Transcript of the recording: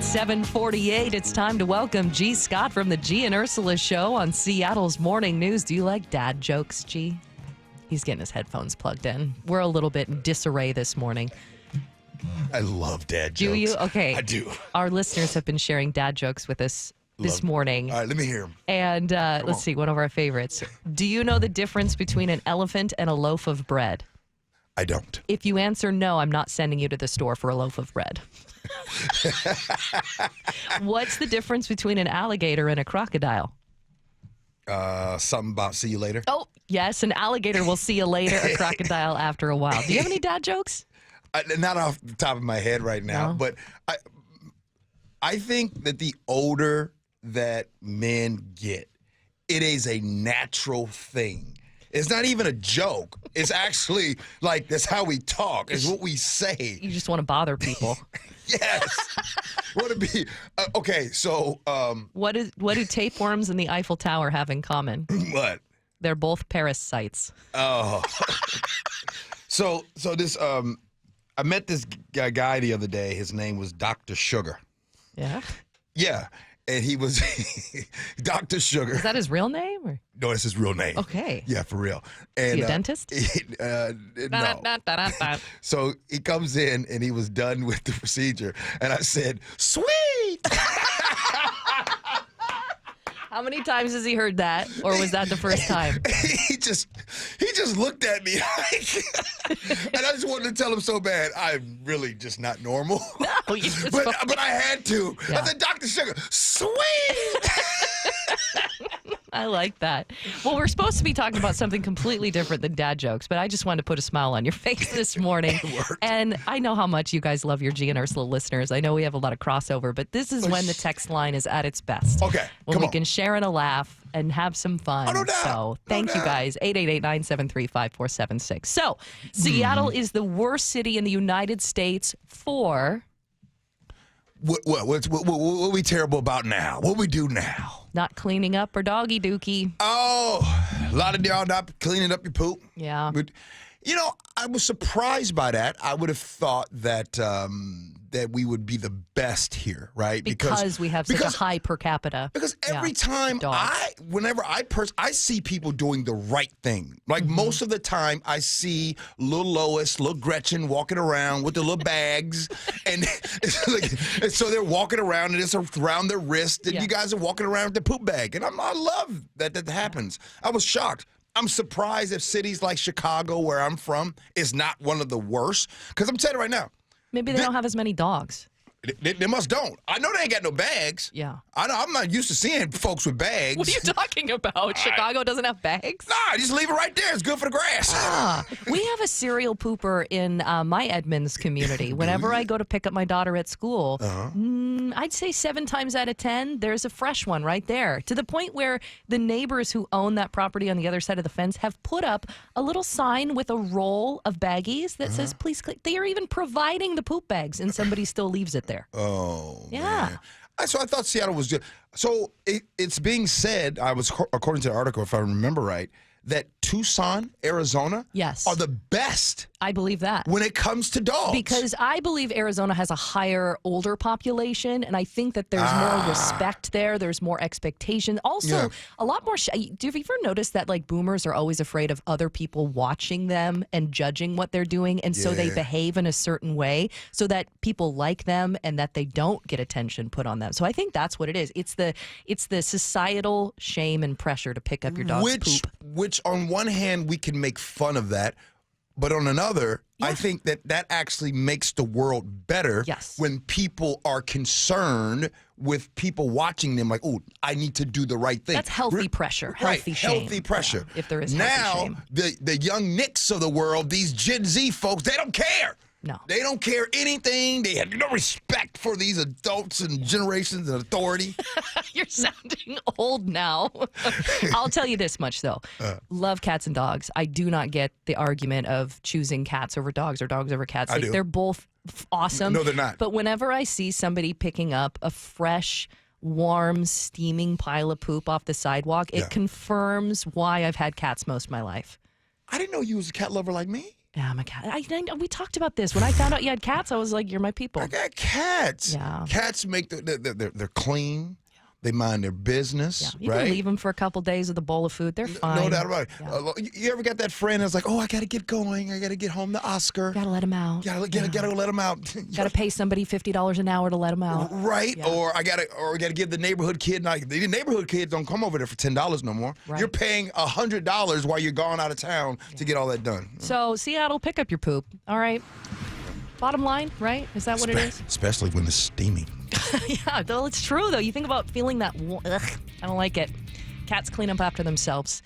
It's 7:48. It's time to welcome G. Scott from the G and Ursula Show on Seattle's Morning News. Do you like dad jokes, G? He's getting his headphones plugged in. We're a little bit in disarray this morning. I love dad jokes. Do you? Okay. I do. Our listeners have been sharing dad jokes with us this morning. All right, let me hear them. And let's see, one of our favorites. Do you know the difference between an elephant and a loaf of bread? I don't. If you answer no, I'm not sending you to the store for a loaf of bread. What's the difference between an alligator and a crocodile? Something about see you later. Oh, yes, an alligator will see you later, a crocodile after a while. Do you have any dad jokes? Not off the top of my head right now, No. but I think that the older that men get, it is a natural thing. It's not even a joke. It's actually like that's how we talk. It's what we say. You just want to bother people. Yes. Want to be okay? So What do tapeworms and the Eiffel Tower have in common? what? They're both parasites. Oh. So this I met this guy the other day. His name was Dr. Sugar. Yeah. Yeah. And he was Dr. Sugar. Is that his real name? Or? No, that's his real name. Okay. Yeah, for real. Is And he a dentist? No. So he comes in and he was done with the procedure. And I said, sweet. How many times has he heard that? Or was that the first time? He just looked at me like, and I just wanted to tell him so bad, I'm really just not normal. No, you just but I had to. Yeah. I said, Dr. Sugar, sweet. I like that. Well, we're supposed to be talking about something completely different than dad jokes, but I just wanted to put a smile on your face this morning. It worked. And I know how much you guys love your G and Ursula listeners. I know we have a lot of crossover, but this is when the text line is at its best. Okay, When come we on. can share in a laugh and have some fun. Oh, no doubt. So No thank you doubt. guys. 888-973-5476. So Seattle is the worst city in the United States for What we terrible about now? What we do now? not cleaning up or doggy dookie. Oh, a lot of y'all not cleaning up your poop. Yeah. But, you know, I was surprised by that. I would have thought that that we would be the best here, right? Because we have such a high per capita. Because every time dogs. whenever I see people doing the right thing. Like most of the time I see little Lois, little Gretchen walking around with the little bags. And it's like, and so they're walking around and it's around their wrist. And Yeah. you guys are walking around with the poop bag. And I love that happens. I was shocked. I'm surprised if cities like Chicago, where I'm from, is not one of the worst. Because I'm telling you right now, Maybe they don't have as many dogs. they must don't. I know they ain't got no bags. Yeah. I'm not used to seeing folks with bags. What are you talking about? Chicago doesn't have bags? Nah, just leave it right there. It's good for the grass. We have a serial pooper in my Edmonds community. Whenever I go to pick up my daughter at school, I'd say 7 times out of 10, there's a fresh one right there. To the point where the neighbors who own that property on the other side of the fence have put up a little sign with a roll of baggies that says, please click. They are even providing the poop bags, and somebody still leaves it there. Oh, Yeah. man. So I thought Seattle was good. So it's being said, according to the article, if I remember right, that Tucson, Arizona, Yes. are the best I believe that. when it comes to dogs. Because I believe Arizona has a higher older population, and I think that there's more respect there. There's more expectation. Also, Yeah. a lot more. Do you ever notice that like boomers are always afraid of other people watching them and judging what they're doing, and so they Yeah. behave in a certain way so that people like them and that they don't get attention put on them. So I think that's what it is. It's the societal shame and pressure to pick up your dog's poop. Which on one hand we can make fun of that, but on another, I think that actually makes the world better. Yes. When people are concerned with people watching them, like, oh, I need to do the right thing. That's healthy pressure, healthy right, shame. healthy pressure. Yeah, if there is now, healthy shame. the young Nicks of the world, these Gen Z folks, they don't care. No. They don't care anything. They have no respect for these adults and generations and authority. You're sounding old now. I'll tell you this much, though. Love cats and dogs. I do not get the argument of choosing cats over dogs or dogs over cats. I do. They're both awesome. No, they're not. But whenever I see somebody picking up a fresh, warm, steaming pile of poop off the sidewalk, it confirms why I've had cats most of my life. I didn't know you was a cat lover like me. Yeah, I'm a cat. We talked about this. When I found out you had cats, I was like, you're my people. I got cats. Yeah. Cats make they're clean. They mind their business. Yeah. You right? can leave them for a couple days with a bowl of food. They're fine. No doubt about it. Yeah. You ever got that friend that's like, oh, I got to get going. I got to get home to Oscar. Gotta let them out. Gotta let them out. Gotta pay somebody $50 an hour to let them out. Right, Yeah. or I gotta give the neighborhood kid. The neighborhood kids don't come over there for $10 no more. Right. You're paying $100 while you're gone out of town to get all that done. So Seattle, pick up your poop. All right. Bottom line, right? Is that what it is? Especially when it's steaming. Yeah, though it's true though. You think about feeling that. Ugh, I don't like it. Cats clean up after themselves.